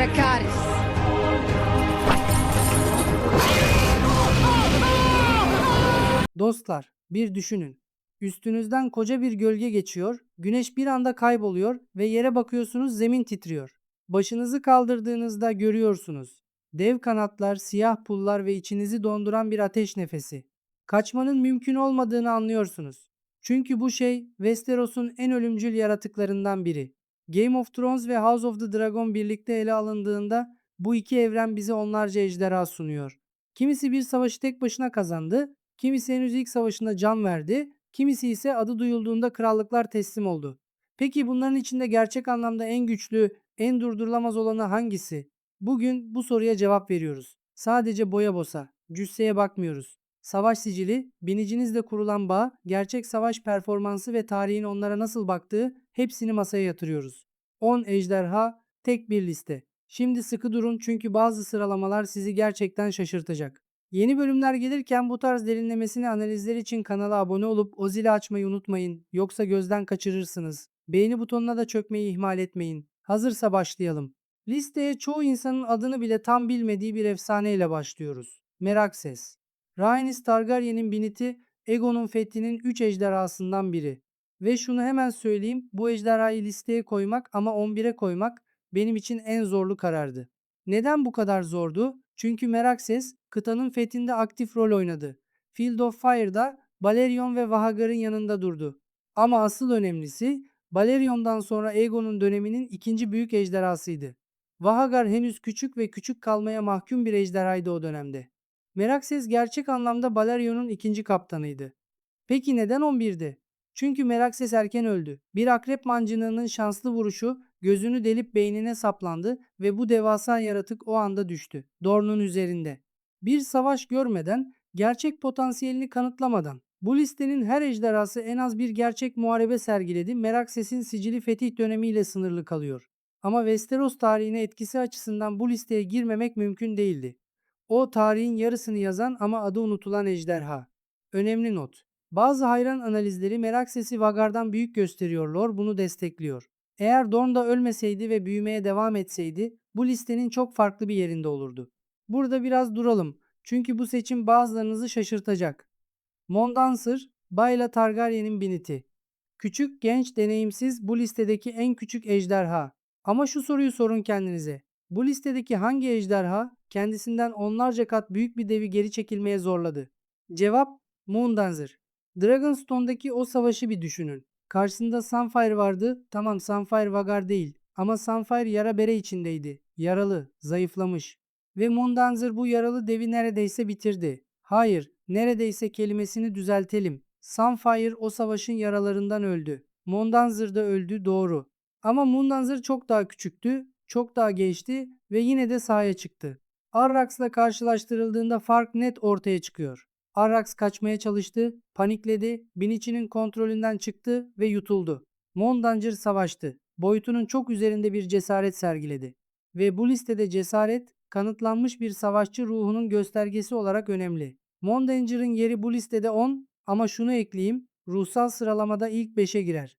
Dracarys. Dostlar, bir düşünün. Üstünüzden koca bir gölge geçiyor, güneş bir anda kayboluyor ve yere bakıyorsunuz zemin titriyor. Başınızı kaldırdığınızda görüyorsunuz. Dev kanatlar, siyah pullar ve içinizi donduran bir ateş nefesi. Kaçmanın mümkün olmadığını anlıyorsunuz. Çünkü bu şey Westeros'un en ölümcül yaratıklarından biri. Game of Thrones ve House of the Dragon birlikte ele alındığında bu iki evren bize onlarca ejderha sunuyor. Kimisi bir savaşı tek başına kazandı, kimisi henüz ilk savaşında can verdi, kimisi ise adı duyulduğunda krallıklar teslim oldu. Peki bunların içinde gerçek anlamda en güçlü, en durdurulamaz olanı hangisi? Bugün bu soruya cevap veriyoruz. Sadece boya bosa, cüsseye bakmıyoruz. Savaş sicili, binicinizle kurulan bağ, gerçek savaş performansı ve tarihin onlara nasıl baktığı hepsini masaya yatırıyoruz. 10 ejderha, tek bir liste. Şimdi sıkı durun çünkü bazı sıralamalar sizi gerçekten şaşırtacak. Yeni bölümler gelirken bu tarz derinlemesine analizler için kanala abone olup o zili açmayı unutmayın. Yoksa gözden kaçırırsınız. Beğeni butonuna da çökmeyi ihmal etmeyin. Hazırsa başlayalım. Listeye çoğu insanın adını bile tam bilmediği bir efsaneyle başlıyoruz. Merakses. Rhaenys Targaryen'in biniti Aegon'un fethinin 3 ejderhasından biri. Ve şunu hemen söyleyeyim, bu ejderhayı listeye koymak ama 11'e koymak benim için en zorlu karardı. Neden bu kadar zordu? Çünkü Merakses kıtanın fethinde aktif rol oynadı. Field of Fire'da Balerion ve Vahagar'ın yanında durdu. Ama asıl önemlisi Balerion'dan sonra Aegon'un döneminin ikinci büyük ejderhasıydı. Vahagar henüz küçük ve küçük kalmaya mahkum bir ejderhaydı o dönemde. Merakses gerçek anlamda Balerion'un ikinci kaptanıydı. Peki neden 11'di? Çünkü Merakses erken öldü. Bir akrep mancınığının şanslı vuruşu gözünü delip beynine saplandı ve bu devasa yaratık o anda düştü. Dorne'un üzerinde. Bir savaş görmeden, gerçek potansiyelini kanıtlamadan. Bu listenin her ejderhası en az bir gerçek muharebe sergiledi. Merakses'in sicili fetih dönemiyle sınırlı kalıyor. Ama Westeros tarihine etkisi açısından bu listeye girmemek mümkün değildi. O tarihin yarısını yazan ama adı unutulan ejderha. Önemli not. Bazı hayran analizleri Merakses'i Vhagar'dan büyük gösteriyor. Lore bunu destekliyor. Eğer Dorne da ölmeseydi ve büyümeye devam etseydi bu listenin çok farklı bir yerinde olurdu. Burada biraz duralım çünkü bu seçim bazılarınızı şaşırtacak. Mondancer, Baela Targaryen'in biniti. Küçük, genç, deneyimsiz bu listedeki en küçük ejderha. Ama şu soruyu sorun kendinize. Bu listedeki hangi ejderha kendisinden onlarca kat büyük bir devi geri çekilmeye zorladı? Cevap Moondancer. Dragonstone'daki o savaşı bir düşünün. Karşısında Sunfyre vardı. Tamam, Sunfyre Vhagar değil. Ama Sunfyre yara bere içindeydi. Yaralı, zayıflamış. Ve Moondancer bu yaralı devi neredeyse bitirdi. Hayır, neredeyse kelimesini düzeltelim. Sunfyre o savaşın yaralarından öldü. Mondanzer da öldü, doğru. Ama Mondanzer çok daha küçüktü, çok daha gençti ve yine de sahaya çıktı. Arrax'la karşılaştırıldığında fark net ortaya çıkıyor. Arrax kaçmaya çalıştı, panikledi, Binichi'nin kontrolünden çıktı ve yutuldu. Mondanzer savaştı. Boyutunun çok üzerinde bir cesaret sergiledi. Ve bu listede cesaret, kanıtlanmış bir savaşçı ruhunun göstergesi olarak önemli. Mondanger'ın yeri bu listede 10 ama şunu ekleyeyim, ruhsal sıralamada ilk 5'e girer.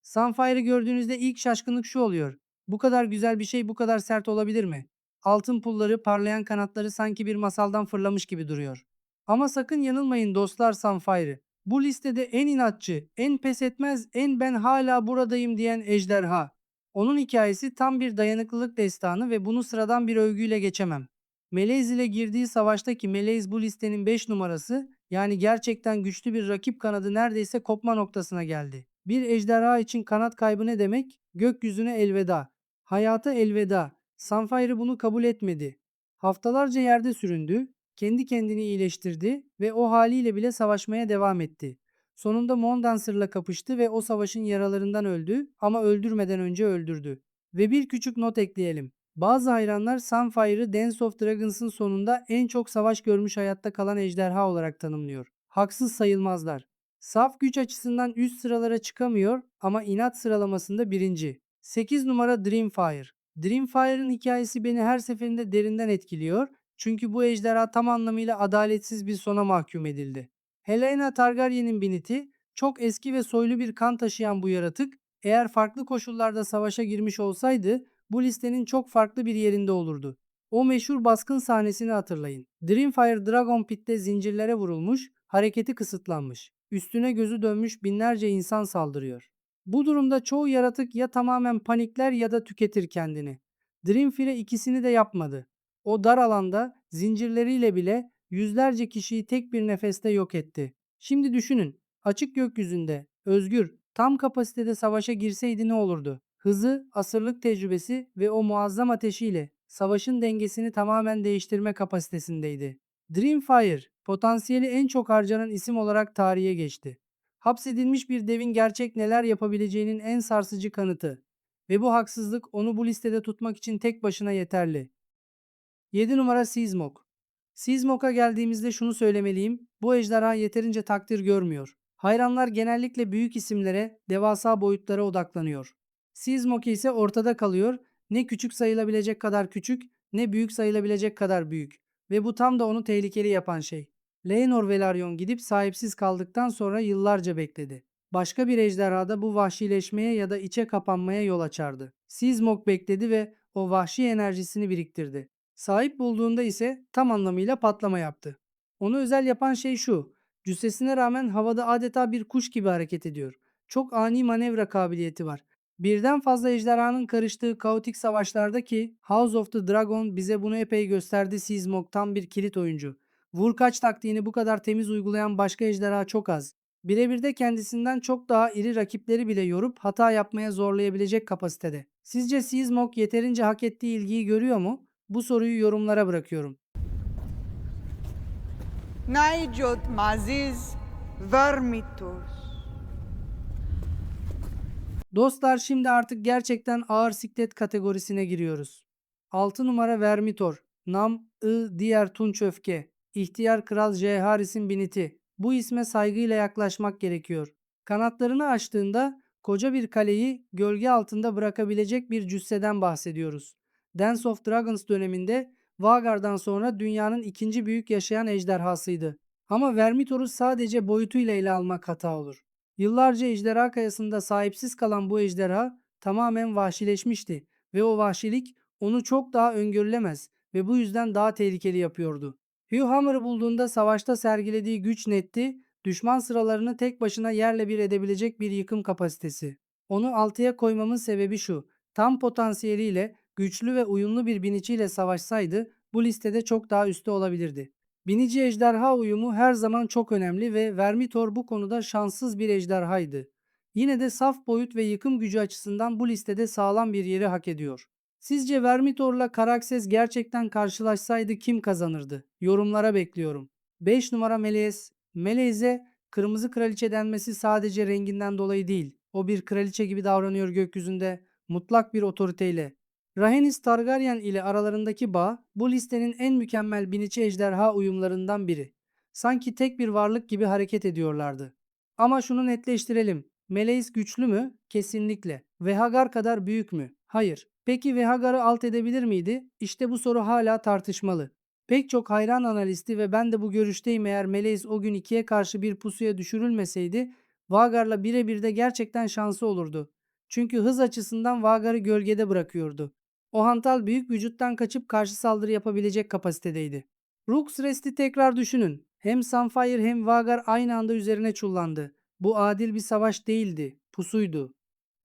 Sunfire'ı gördüğünüzde ilk şaşkınlık şu oluyor. Bu kadar güzel bir şey bu kadar sert olabilir mi? Altın pulları, parlayan kanatları sanki bir masaldan fırlamış gibi duruyor. Ama sakın yanılmayın dostlar Sunfire'ı. Bu listede en inatçı, en pes etmez, en ben hala buradayım diyen ejderha. Onun hikayesi tam bir dayanıklılık destanı ve bunu sıradan bir övgüyle geçemem. Meleys ile girdiği savaştaki Meleys bu listenin 5 numarası, yani gerçekten güçlü bir rakip kanadı neredeyse kopma noktasına geldi. Bir ejderha için kanat kaybı ne demek? Gökyüzüne elveda. Hayata elveda. Sunfire bunu kabul etmedi. Haftalarca yerde süründü, kendi kendini iyileştirdi ve o haliyle bile savaşmaya devam etti. Sonunda Mondancer'la kapıştı ve o savaşın yaralarından öldü ama öldürmeden önce öldürdü. Ve bir küçük not ekleyelim. Bazı hayranlar Sunfire'ı Dance of Dragons'ın sonunda en çok savaş görmüş hayatta kalan ejderha olarak tanımlıyor. Haksız sayılmazlar. Saf güç açısından üst sıralara çıkamıyor ama inat sıralamasında birinci. 8 numara Dreamfire. Dreamfire'ın hikayesi beni her seferinde derinden etkiliyor. Çünkü bu ejderha tam anlamıyla adaletsiz bir sona mahkum edildi. Helena Targaryen'in biniti, çok eski ve soylu bir kan taşıyan bu yaratık, eğer farklı koşullarda savaşa girmiş olsaydı bu listenin çok farklı bir yerinde olurdu. O meşhur baskın sahnesini hatırlayın. Dreamfire Dragon Pit'te zincirlere vurulmuş, hareketi kısıtlanmış. Üstüne gözü dönmüş binlerce insan saldırıyor. Bu durumda çoğu yaratık ya tamamen panikler ya da tüketir kendini. Dreamfire ikisini de yapmadı. O dar alanda zincirleriyle bile yüzlerce kişiyi tek bir nefeste yok etti. Şimdi düşünün, açık gökyüzünde, özgür, tam kapasitede savaşa girseydi ne olurdu? Hızı, asırlık tecrübesi ve o muazzam ateşiyle savaşın dengesini tamamen değiştirme kapasitesindeydi. Dreamfire, potansiyeli en çok harcanan isim olarak tarihe geçti. Hapsedilmiş bir devin gerçek neler yapabileceğinin en sarsıcı kanıtı. Ve bu haksızlık onu bu listede tutmak için tek başına yeterli. 7 numara Seismog. Seismog'a geldiğimizde şunu söylemeliyim. Bu ejderha yeterince takdir görmüyor. Hayranlar genellikle büyük isimlere, devasa boyutlara odaklanıyor. Seismog ise ortada kalıyor. Ne küçük sayılabilecek kadar küçük, ne büyük sayılabilecek kadar büyük. Ve bu tam da onu tehlikeli yapan şey. Laenor Velaryon gidip sahipsiz kaldıktan sonra yıllarca bekledi. Başka bir ejderha da bu vahşileşmeye ya da içe kapanmaya yol açardı. Seismog bekledi ve o vahşi enerjisini biriktirdi. Sahip bulduğunda ise tam anlamıyla patlama yaptı. Onu özel yapan şey şu: cüssesine rağmen havada adeta bir kuş gibi hareket ediyor. Çok ani manevra kabiliyeti var. Birden fazla ejderhanın karıştığı kaotik savaşlardaki House of the Dragon bize bunu epey gösterdi. Seismog tam bir kilit oyuncu. Vur kaç taktiğini bu kadar temiz uygulayan başka ejderha çok az. Birebir de kendisinden çok daha iri rakipleri bile yorup hata yapmaya zorlayabilecek kapasitede. Sizce Seismog yeterince hak ettiği ilgiyi görüyor mu? Bu soruyu yorumlara bırakıyorum. Naijot Maziz Vermitos. Dostlar, şimdi artık gerçekten ağır siklet kategorisine giriyoruz. 6 numara Vermitor. Diğer Tunç Öfke. İhtiyar Kral Jharis'in biniti. Bu isme saygıyla yaklaşmak gerekiyor. Kanatlarını açtığında koca bir kaleyi gölge altında bırakabilecek bir cüsseden bahsediyoruz. Dance of Dragons döneminde Vhagar'dan sonra dünyanın ikinci büyük yaşayan ejderhasıydı. Ama Vermitor'u sadece boyutuyla ele almak hata olur. Yıllarca ejderha kayasında sahipsiz kalan bu ejderha tamamen vahşileşmişti ve o vahşilik onu çok daha öngörülemez ve bu yüzden daha tehlikeli yapıyordu. Hugh Hammer'ı bulduğunda savaşta sergilediği güç netti, düşman sıralarını tek başına yerle bir edebilecek bir yıkım kapasitesi. Onu altıya koymamın sebebi şu: tam potansiyeliyle güçlü ve uyumlu bir biniciyle savaşsaydı bu listede çok daha üstte olabilirdi. Binici ejderha uyumu her zaman çok önemli ve Vermitor bu konuda şanssız bir ejderhaydı. Yine de saf boyut ve yıkım gücü açısından bu listede sağlam bir yeri hak ediyor. Sizce Vermitor'la Karakses gerçekten karşılaşsaydı kim kazanırdı? Yorumlara bekliyorum. 5 numara Meleis. Meleis'e kırmızı kraliçe denmesi sadece renginden dolayı değil. O bir kraliçe gibi davranıyor gökyüzünde, mutlak bir otoriteyle. Rhaenys Targaryen ile aralarındaki bağ bu listenin en mükemmel binici ejderha uyumlarından biri. Sanki tek bir varlık gibi hareket ediyorlardı. Ama şunu netleştirelim. Meleis güçlü mü? Kesinlikle. Vhagar kadar büyük mü? Hayır. Peki Vhagar'ı alt edebilir miydi? İşte bu soru hala tartışmalı. Pek çok hayran analisti ve ben de bu görüşteyim, eğer Meleis o gün ikiye karşı bir pusuya düşürülmeseydi Vhagar'la birebir de gerçekten şansı olurdu. Çünkü hız açısından Vhagar'ı gölgede bırakıyordu. O hantal büyük vücuttan kaçıp karşı saldırı yapabilecek kapasitedeydi. Rooks Rest'i tekrar düşünün. Hem Sunfire hem Vhagar aynı anda üzerine çullandı. Bu adil bir savaş değildi, pusuydu.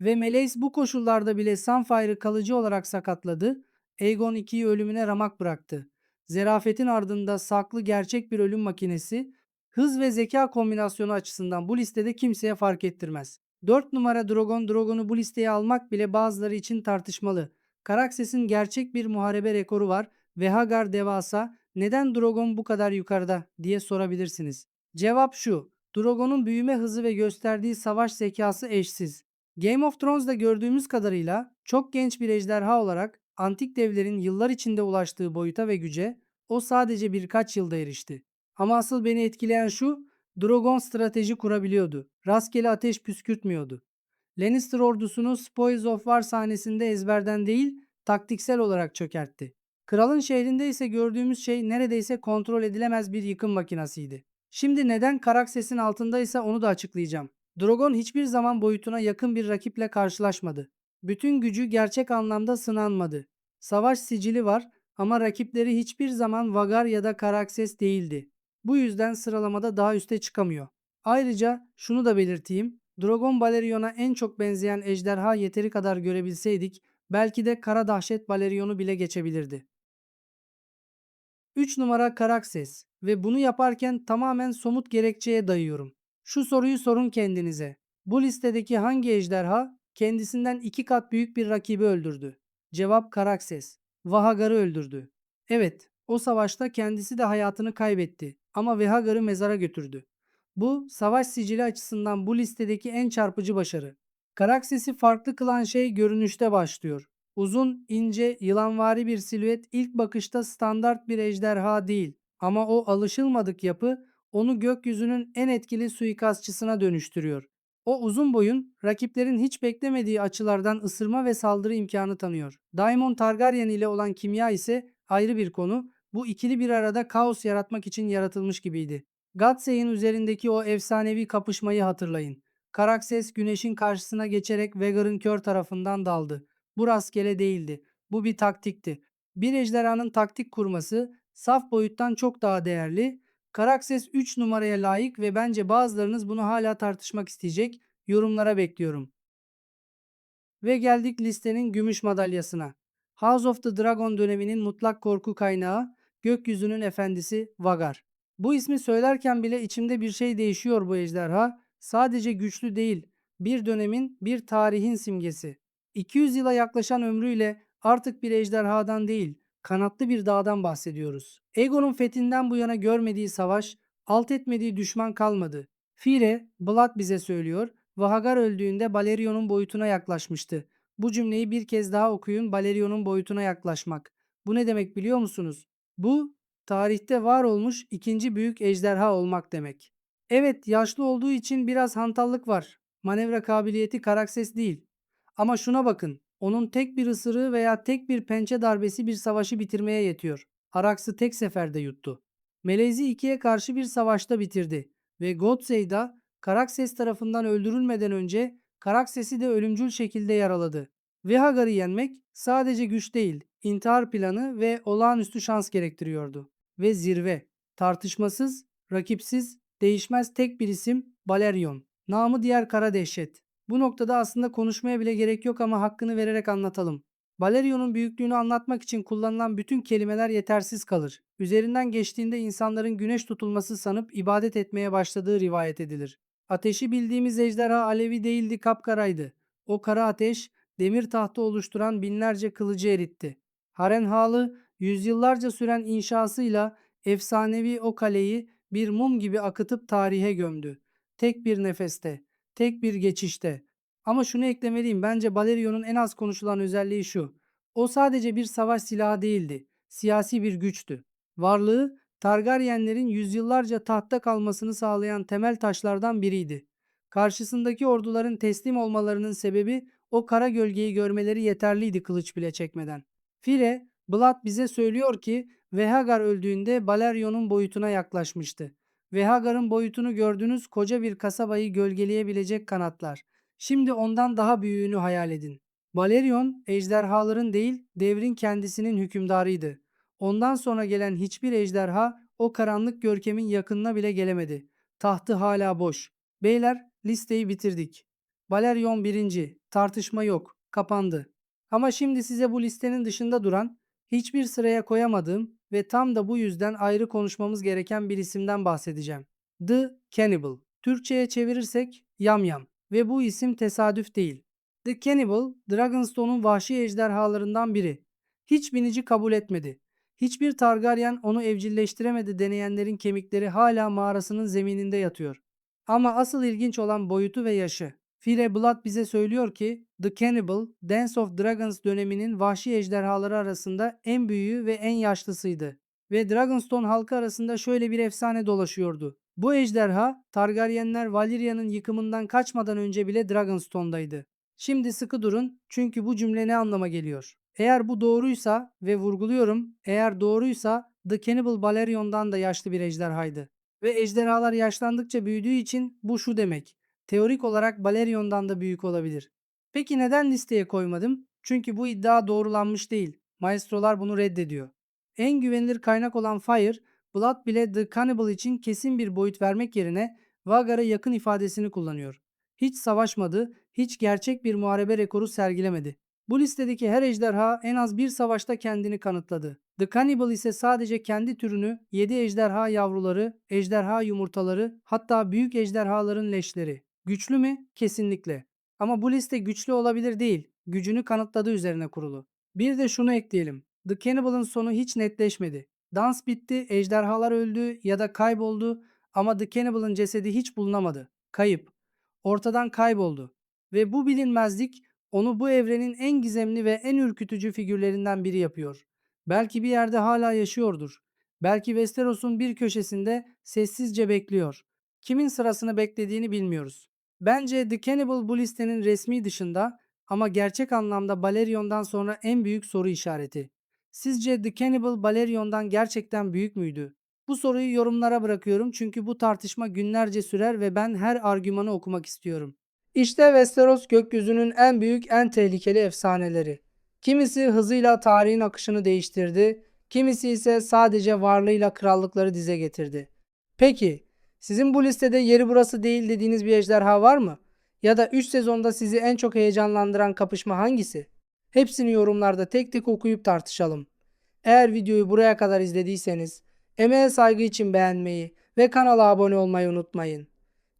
Ve Meleis bu koşullarda bile Sunfire'ı kalıcı olarak sakatladı. Aegon II'yi ölümüne ramak bıraktı. Zerafetin ardında saklı gerçek bir ölüm makinesi, hız ve zeka kombinasyonu açısından bu listede kimseye fark ettirmez. 4 numara Drogon'u bu listeye almak bile bazıları için tartışmalı. Karakses'in gerçek bir muharebe rekoru var ve Hagar devasa, neden Drogon bu kadar yukarıda diye sorabilirsiniz. Cevap şu: Drogon'un büyüme hızı ve gösterdiği savaş zekası eşsiz. Game of Thrones'da gördüğümüz kadarıyla çok genç bir ejderha olarak antik devlerin yıllar içinde ulaştığı boyuta ve güce o sadece birkaç yılda erişti. Ama asıl beni etkileyen şu: Drogon strateji kurabiliyordu. Rastgele ateş püskürtmüyordu. Lannister ordusunu Spoils of War sahnesinde ezberden değil, taktiksel olarak çökertti. Kralın şehrinde ise gördüğümüz şey neredeyse kontrol edilemez bir yıkım makinasıydı. Şimdi neden Karakses'in altındaysa onu da açıklayacağım. Drogon hiçbir zaman boyutuna yakın bir rakiple karşılaşmadı. Bütün gücü gerçek anlamda sınanmadı. Savaş sicili var ama rakipleri hiçbir zaman Vagar ya da Karakses değildi. Bu yüzden sıralamada daha üste çıkamıyor. Ayrıca şunu da belirteyim. Dragon Balerion'a en çok benzeyen ejderha yeteri kadar görebilseydik belki de Kara Dahşet Balerion'u bile geçebilirdi. 3 numara Karakses ve bunu yaparken tamamen somut gerekçeye dayıyorum. Şu soruyu sorun kendinize. Bu listedeki hangi ejderha kendisinden 2 kat büyük bir rakibi öldürdü? Cevap Karakses. Vahagar'ı öldürdü. Evet, o savaşta kendisi de hayatını kaybetti ama Vahagar'ı mezara götürdü. Bu savaş sicili açısından bu listedeki en çarpıcı başarı. Karakses'i farklı kılan şey görünüşte başlıyor. Uzun, ince, yılanvari bir silüet ilk bakışta standart bir ejderha değil. Ama o alışılmadık yapı onu gökyüzünün en etkili suikastçısına dönüştürüyor. O uzun boyun rakiplerin hiç beklemediği açılardan ısırma ve saldırı imkanı tanıyor. Daemon Targaryen ile olan kimya ise ayrı bir konu. Bu ikili bir arada kaos yaratmak için yaratılmış gibiydi. Godsey'in üzerindeki o efsanevi kapışmayı hatırlayın. Karakses güneşin karşısına geçerek Vhagar'ın kör tarafından daldı. Bu rastgele değildi. Bu bir taktikti. Bir ejderhanın taktik kurması saf boyuttan çok daha değerli. Karakses 3 numaraya layık ve bence bazılarınız bunu hala tartışmak isteyecek. Yorumlara bekliyorum. Ve geldik listenin gümüş madalyasına. House of the Dragon döneminin mutlak korku kaynağı, gökyüzünün efendisi Vhagar. Bu ismi söylerken bile içimde bir şey değişiyor bu ejderha. Sadece güçlü değil, bir dönemin, bir tarihin simgesi. 200 yıla yaklaşan ömrüyle artık bir ejderhadan değil, kanatlı bir dağdan bahsediyoruz. Aegon'un fethinden bu yana görmediği savaş, alt etmediği düşman kalmadı. Fire, Blood bize söylüyor. Vahagar öldüğünde Balerion'un boyutuna yaklaşmıştı. Bu cümleyi bir kez daha okuyun. Balerion'un boyutuna yaklaşmak. Bu ne demek biliyor musunuz? Bu tarihte var olmuş ikinci büyük ejderha olmak demek. Evet, yaşlı olduğu için biraz hantallık var. Manevra kabiliyeti Karakses değil. Ama şuna bakın. Onun tek bir ısırığı veya tek bir pençe darbesi bir savaşı bitirmeye yetiyor. Arax'ı tek seferde yuttu. Melez'i ikiye karşı bir savaşta bitirdi. Ve Godsey'da Karakses tarafından öldürülmeden önce Karakses'i de ölümcül şekilde yaraladı. Vahagar'ı yenmek sadece güç değil, intihar planı ve olağanüstü şans gerektiriyordu. Ve zirve, tartışmasız, rakipsiz, değişmez tek bir isim Balerion. Namı diğer Kara Dehşet. Bu noktada aslında konuşmaya bile gerek yok ama hakkını vererek anlatalım. Balerion'un büyüklüğünü anlatmak için kullanılan bütün kelimeler yetersiz kalır. Üzerinden geçtiğinde insanların güneş tutulması sanıp ibadet etmeye başladığı rivayet edilir. Ateşi bildiğimiz ejderha alevi değildi, kapkaraydı. O kara ateş demir tahtı oluşturan binlerce kılıcı eritti. Harrenhal'ı yüzyıllarca süren inşasıyla efsanevi o kaleyi bir mum gibi akıtıp tarihe gömdü. Tek bir nefeste, tek bir geçişte. Ama şunu eklemeliyim, bence Balerion'un en az konuşulan özelliği şu. O sadece bir savaş silahı değildi, siyasi bir güçtü. Varlığı Targaryenlerin yüzyıllarca tahtta kalmasını sağlayan temel taşlardan biriydi. Karşısındaki orduların teslim olmalarının sebebi o kara gölgeyi görmeleri yeterliydi kılıç bile çekmeden. Fire, Blood bize söylüyor ki Vahagar öldüğünde Balerion'un boyutuna yaklaşmıştı. Vahagar'ın boyutunu gördüğünüz koca bir kasabayı gölgeleyebilecek kanatlar. Şimdi ondan daha büyüğünü hayal edin. Balerion ejderhaların değil devrin kendisinin hükümdarıydı. Ondan sonra gelen hiçbir ejderha o karanlık görkemin yakınına bile gelemedi. Tahtı hala boş. Beyler listeyi bitirdik. Balerion birinci. Tartışma yok. Kapandı. Ama şimdi size bu listenin dışında duran, hiçbir sıraya koyamadığım ve tam da bu yüzden ayrı konuşmamız gereken bir isimden bahsedeceğim. The Cannibal. Türkçe'ye çevirirsek yamyam. Ve bu isim tesadüf değil. The Cannibal, Dragonstone'un vahşi ejderhalarından biri. Hiç binici kabul etmedi. Hiçbir Targaryen onu evcilleştiremedi deneyenlerin kemikleri hala mağarasının zemininde yatıyor. Ama asıl ilginç olan boyutu ve yaşı. Fire Blood bize söylüyor ki The Cannibal, Dance of Dragons döneminin vahşi ejderhaları arasında en büyüğü ve en yaşlısıydı. Ve Dragonstone halkı arasında şöyle bir efsane dolaşıyordu. Bu ejderha Targaryenler Valyria'nın yıkımından kaçmadan önce bile Dragonstone'daydı. Şimdi sıkı durun çünkü bu cümle ne anlama geliyor? Eğer bu doğruysa ve vurguluyorum eğer doğruysa The Cannibal Balerion'dan da yaşlı bir ejderhaydı. Ve ejderhalar yaşlandıkça büyüdüğü için bu şu demek. Teorik olarak Balerion'dan da büyük olabilir. Peki neden listeye koymadım? Çünkü bu iddia doğrulanmış değil. Maestrolar bunu reddediyor. En güvenilir kaynak olan Fire, Blood bile The Cannibal için kesin bir boyut vermek yerine Vagar'a yakın ifadesini kullanıyor. Hiç savaşmadı, hiç gerçek bir muharebe rekoru sergilemedi. Bu listedeki her ejderha en az bir savaşta kendini kanıtladı. The Cannibal ise sadece kendi türünü, 7 ejderha yavruları, ejderha yumurtaları, hatta büyük ejderhaların leşleri. Güçlü mü? Kesinlikle. Ama bu liste güçlü olabilir değil, gücünü kanıtladığı üzerine kurulu. Bir de şunu ekleyelim. The Cannibal'ın sonu hiç netleşmedi. Dans bitti, ejderhalar öldü ya da kayboldu ama The Cannibal'ın cesedi hiç bulunamadı. Kayıp. Ortadan kayboldu. Ve bu bilinmezlik onu bu evrenin en gizemli ve en ürkütücü figürlerinden biri yapıyor. Belki bir yerde hala yaşıyordur. Belki Westeros'un bir köşesinde sessizce bekliyor. Kimin sırasını beklediğini bilmiyoruz. Bence The Cannibal bu listenin resmi dışında ama gerçek anlamda Balerion'dan sonra en büyük soru işareti. Sizce The Cannibal Balerion'dan gerçekten büyük müydü? Bu soruyu yorumlara bırakıyorum çünkü bu tartışma günlerce sürer ve ben her argümanı okumak istiyorum. İşte Westeros gökyüzünün en büyük, en tehlikeli efsaneleri. Kimisi hızıyla tarihin akışını değiştirdi, kimisi ise sadece varlığıyla krallıkları dize getirdi. Peki, sizin bu listede yeri burası değil dediğiniz bir ejderha var mı? Ya da 3 sezonda sizi en çok heyecanlandıran kapışma hangisi? Hepsini yorumlarda tek tek okuyup tartışalım. Eğer videoyu buraya kadar izlediyseniz, emeğe saygı için beğenmeyi ve kanala abone olmayı unutmayın.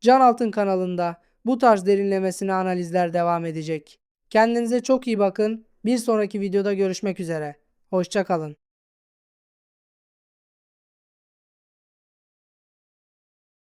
Can Altın kanalında bu tarz derinlemesine analizler devam edecek. Kendinize çok iyi bakın. Bir sonraki videoda görüşmek üzere. Hoşça kalın.